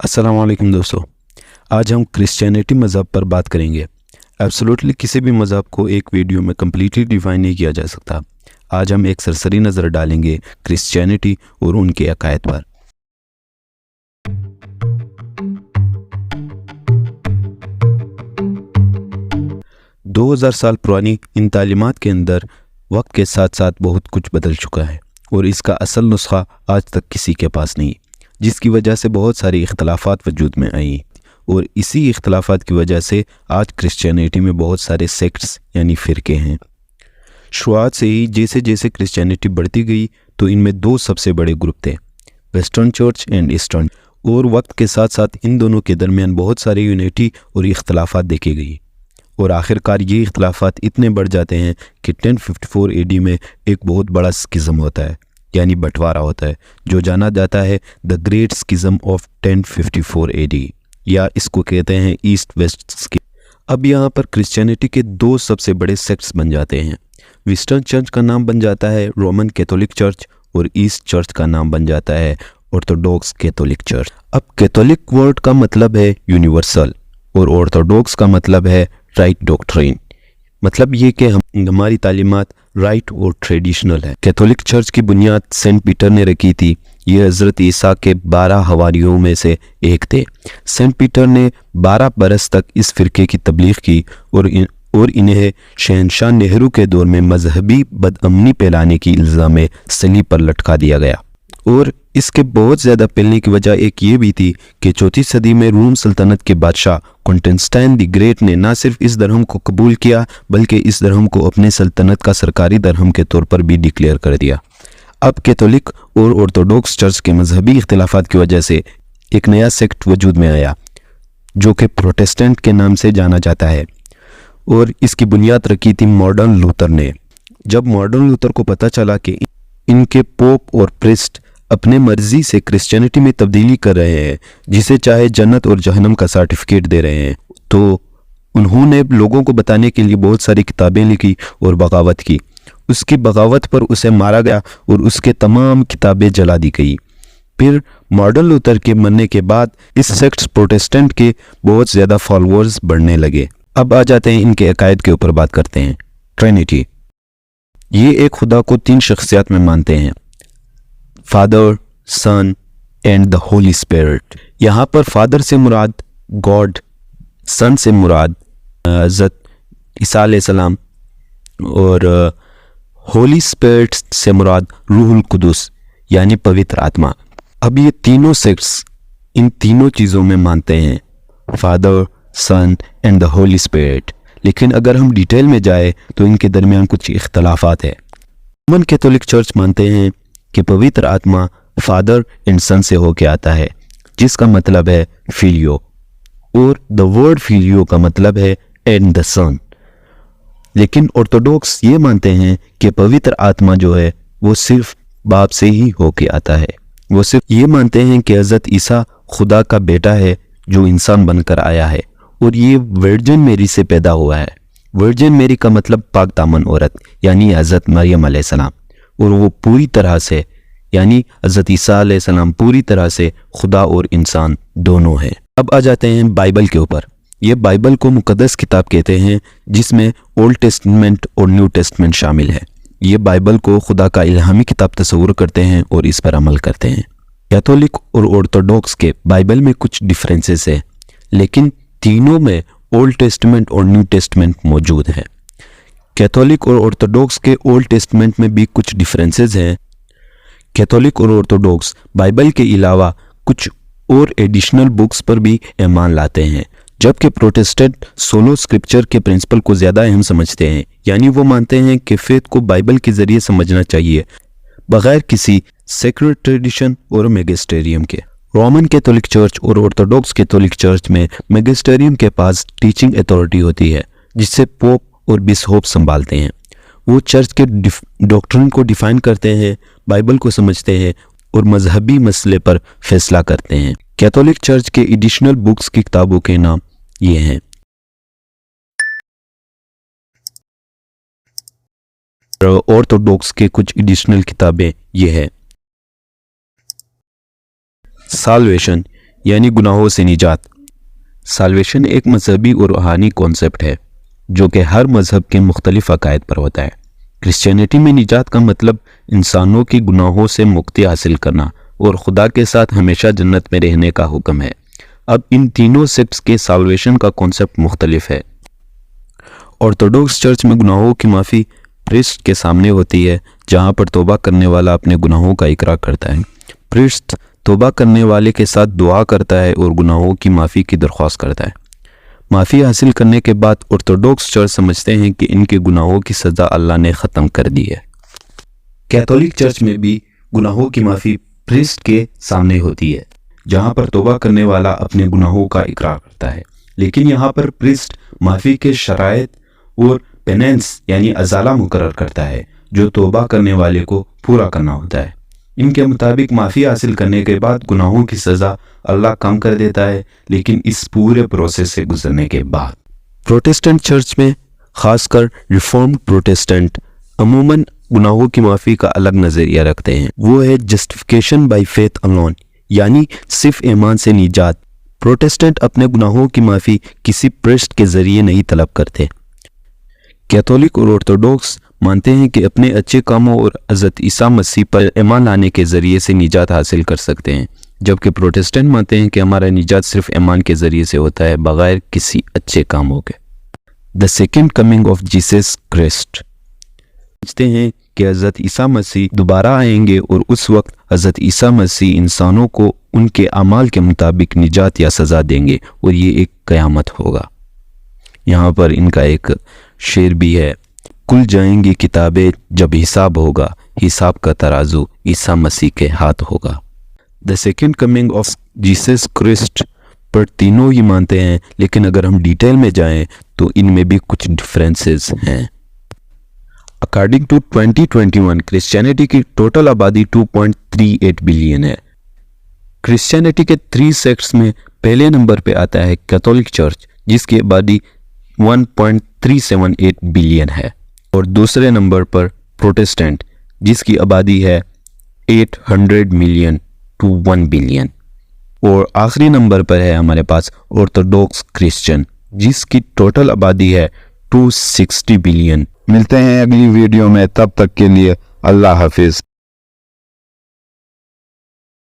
अस्सलाम वालेकुम दोस्तों। आज हम क्रिश्चियनिटी मज़हब पर बात करेंगे। एब्सोल्युटली किसी भी मज़हब को एक वीडियो में कम्प्लीटली डिफ़ाइन नहीं किया जा सकता। आज हम एक सरसरी नज़र डालेंगे क्रिश्चियनिटी और उनके अकायद पर। दो हज़ार साल पुरानी इन तालीमात के अंदर वक्त के साथ साथ बहुत कुछ बदल चुका है और इसका असल नुस्खा आज तक किसी के पास नहीं, जिसकी वजह से बहुत सारी इख्तलाफात वजूद में आई और इसी इख्तलाफात की वजह से आज क्रिश्चियनिटी में बहुत सारे सेक्ट्स यानी फ़िरके हैं। शुरुआत से ही जैसे जैसे क्रिश्चियनिटी बढ़ती गई तो इनमें दो सबसे बड़े ग्रुप थे, वेस्टर्न चर्च एंड ईस्टर्न, और वक्त के साथ साथ इन दोनों के दरमियान बहुत सारी यूनिटी और इख्तलाफात देखी गई और आखिरकार ये इख्तलाफात इतने बढ़ जाते हैं कि 1054 AD में एक बहुत बड़ा स्किज़म होता है, यानी बंटवारा होता है, जो जाना जाता है द ग्रेट स्किज़म ऑफ 1054 AD, या इसको कहते हैं ईस्ट वेस्ट स्किज़म। अब यहाँ पर क्रिश्चियनिटी के दो सबसे बड़े सेक्ट्स बन जाते हैं। वेस्टर्न चर्च का नाम बन जाता है रोमन कैथोलिक चर्च और ईस्ट चर्च का नाम बन जाता है ऑर्थोडॉक्स कैथोलिक चर्च। अब कैथोलिक वर्ड का मतलब है यूनिवर्सल और ऑर्थोडॉक्स का मतलब है राइट डॉक्ट्रिन। मतलब ये कि हमारी तालीमात राइट और ट्रेडिशनल है। कैथोलिक चर्च की बुनियाद सेंट पीटर ने रखी थी। ये हज़रत ईसा के 12 हवारियों में से एक थे। सेंट पीटर ने 12 बरस तक इस फ़िरके की तबलीग की और इन्हें शहनशाह नेहरू के दौर में मजहबी बदअमनी फैलाने की इल्ज़ाम में सलीब पर लटका दिया गया। और इसके बहुत ज़्यादा फैलने की वजह एक ये भी थी कि 4वीं सदी में रोम सल्तनत के बादशाह कॉन्स्टेंटाइन द ग्रेट ने न सिर्फ इस धर्म को कबूल किया बल्कि इस धर्म को अपने सल्तनत का सरकारी धर्म के तौर पर भी डिक्लेयर कर दिया। अब कैथोलिक और ऑर्थोडॉक्स चर्च के मजहबी इख्तिलाफात की वजह से एक नया सेक्ट वजूद में आया जो कि प्रोटेस्टेंट के नाम से जाना जाता है और इसकी बुनियाद रखी थी मॉडर्न लूथर ने। जब मॉडर्न लूथर को पता चला कि इनके पोप और प्रिस्ट अपने मर्जी से क्रिश्चियनिटी में तब्दीली कर रहे हैं, जिसे चाहे जन्नत और जहन्नम का सर्टिफिकेट दे रहे हैं, तो उन्होंने लोगों को बताने के लिए बहुत सारी किताबें लिखी और बगावत की। उसकी बगावत पर उसे मारा गया और उसके तमाम किताबें जला दी गई। फिर मॉडर्न लूथर के मरने के बाद इस सेक्ट प्रोटेस्टेंट के बहुत ज़्यादा फॉलोअर्स बढ़ने लगे। अब आ जाते हैं इनके अकायद के ऊपर बात करते हैं। ट्रिनिटी, ये एक खुदा को 3 शख्सियत में मानते हैं, father, son and the holy spirit. यहाँ पर फादर से मुराद गॉड, सन से मुराद हज़रत ईसा अलैहिस्सलाम और होली स्पिरिट से मुराद रूहुल कुदुस यानी पवित्र आत्मा। अब ये तीनों सेक्ट्स इन तीनों चीज़ों में मानते हैं, father, son and the holy spirit. लेकिन अगर हम डिटेल में जाए तो इनके दरमियान कुछ इख्तलाफात है। रोमन कैथोलिक चर्च मानते हैं कि पवित्र आत्मा फादर एंड सन से होके आता है, जिसका मतलब है फिलियो, और द वर्ड फिलियो का मतलब है एंड द सन। लेकिन ऑर्थोडॉक्स ये मानते हैं कि पवित्र आत्मा जो है वो सिर्फ बाप से ही होके आता है। वो सिर्फ ये मानते हैं कि हज़रत ईसा खुदा का बेटा है जो इंसान बनकर आया है और ये वर्जिन मेरी से पैदा हुआ है। वर्जिन मेरी का मतलब पाक दामन औरत यानी हज़रत मरियम अलैहिस्सलाम, और वो पूरी तरह से यानी हज़रत ईसा अलैहिस्सलाम पूरी तरह से खुदा और इंसान दोनों हैं। अब आ जाते हैं बाइबल के ऊपर। ये बाइबल को मुकद्दस किताब कहते हैं जिसमें ओल्ड टेस्टमेंट और न्यू टेस्टमेंट शामिल है। ये बाइबल को खुदा का इल्हामी किताब तस्वुर करते हैं और इस पर अमल करते हैं। कैथोलिक और ऑर्थोडॉक्स के बाइबल में कुछ डिफरेंसेस है, लेकिन तीनों में ओल्ड टेस्टमेंट और न्यू टेस्टमेंट मौजूद है। कैथोलिक और ऑर्थोडॉक्स के ओल्ड टेस्टमेंट में भी कुछ डिफरेंसेस हैं। कैथोलिक और ऑर्थोडॉक्स बाइबल के अलावा कुछ और एडिशनल बुक्स पर भी ईमान लाते हैं, जबकि प्रोटेस्टेंट सोलो स्क्रिप्चर के प्रिंसिपल को ज़्यादा अहम समझते हैं, यानी वो मानते हैं कि फेथ को बाइबल के ज़रिए समझना चाहिए बगैर किसी सेक्रेड ट्रेडिशन और मैजिस्टेरियम के। रोमन कैथोलिक चर्च और ऑर्थोडॉक्स कैथोलिक चर्च में मैजिस्टेरियम के पास टीचिंग अथॉरिटी होती है, जिससे पोप और बिशप संभालते हैं। वो चर्च के डॉक्ट्रिन को डिफाइन करते हैं, बाइबल को समझते हैं और मजहबी मसले पर फैसला करते हैं। कैथोलिक चर्च के एडिशनल बुक्स की किताबों के नाम ये हैं। ऑर्थोडॉक्स के कुछ एडिशनल किताबें ये है। साल्वेशन, یعنی گناہوں سے نجات۔ سالویشن ایک مذہبی اور روحانی کانسیپٹ ہے جو کہ ہر مذہب کے مختلف عقائد پر ہوتا ہے۔ کرسچینٹی میں نجات کا مطلب انسانوں کی گناہوں سے مکتی حاصل کرنا اور خدا کے ساتھ ہمیشہ جنت میں رہنے کا حکم ہے۔ اب ان تینوں سیکٹس کے سالویشن کا کانسیپٹ مختلف ہے۔ آرتھوڈوکس چرچ میں گناہوں کی معافی پریسٹ کے سامنے ہوتی ہے، جہاں پر توبہ کرنے والا اپنے گناہوں کا اقرار کرتا ہے۔ پریسٹ توبہ کرنے والے کے ساتھ دعا کرتا ہے اور گناہوں کی معافی کی درخواست کرتا ہے۔ معافی حاصل کرنے کے بعد آرتھوڈوکس چرچ سمجھتے ہیں کہ ان کے گناہوں کی سزا اللہ نے ختم کر دی ہے۔ کیتھولک چرچ میں بھی گناہوں کی معافی پریسٹ کے سامنے ہوتی ہے، جہاں پر توبہ کرنے والا اپنے گناہوں کا اقرار کرتا ہے، لیکن یہاں پر پریسٹ معافی کے شرائط اور پیننس یعنی ازالہ مقرر کرتا ہے جو توبہ کرنے والے کو پورا کرنا ہوتا ہے۔ ان کے مطابق معافی حاصل کرنے کے بعد گناہوں کی سزا اللہ کم کر دیتا ہے، لیکن اس پورے پروسیس سے گزرنے کے بعد۔ پروٹسٹنٹ چرچ میں خاص کر ریفارمڈ پروٹسٹنٹ عموماً گناہوں کی معافی کا الگ نظریہ رکھتے ہیں۔ وہ ہے جسٹیفیکیشن بائی فیتھ الون، یعنی صرف ایمان سے نجات۔ پروٹسٹنٹ اپنے گناہوں کی معافی کسی پریسٹ کے ذریعے نہیں طلب کرتے۔ کیتھولک اور آرتھوڈوکس مانتے ہیں کہ اپنے اچھے کاموں اور حضرت عیسیٰ مسیح پر ایمان لانے کے ذریعے سے نجات حاصل کر سکتے ہیں، جبکہ پروٹسٹنٹ مانتے ہیں کہ ہمارا نجات صرف ایمان کے ذریعے سے ہوتا ہے، بغیر کسی اچھے کاموں کے۔ The second coming of Jesus Christ۔ سمجھتے ہیں کہ حضرت عیسیٰ مسیح دوبارہ آئیں گے اور اس وقت حضرت عیسیٰ مسیح انسانوں کو ان کے اعمال کے مطابق نجات یا سزا دیں گے اور یہ ایک قیامت ہوگا۔ یہاں پر ان کا ایک شعر بھی ہے، کھل جائیں گی کتابیں جب حساب ہوگا، حساب کا ترازو عیسیٰ مسیح کے ہاتھ ہوگا۔ The second coming of Jesus Christ پر تینوں ہی مانتے ہیں، لیکن اگر ہم ڈیٹیل میں جائیں تو ان میں بھی کچھ ڈفرینسز ہیں۔ اکارڈنگ ٹو 2021 کرسچینٹی کی ٹوٹل آبادی 2.38 بلین ہے۔ کرسچینٹی کے 3 سیکٹس میں پہلے نمبر پہ آتا ہے کیتھولک چرچ، جس کی آبادی 1.378 بلین ہے، اور دوسرے نمبر پر پروٹسٹنٹ، جس کی آبادی ہے 800 ملین to 1 بلین، اور آخری نمبر پر ہے ہمارے پاس آرتھوڈوکس کرسچن، جس کی ٹوٹل آبادی ہے 260 بلین۔ ملتے ہیں اگلی ویڈیو میں، تب تک کے لیے اللہ حافظ۔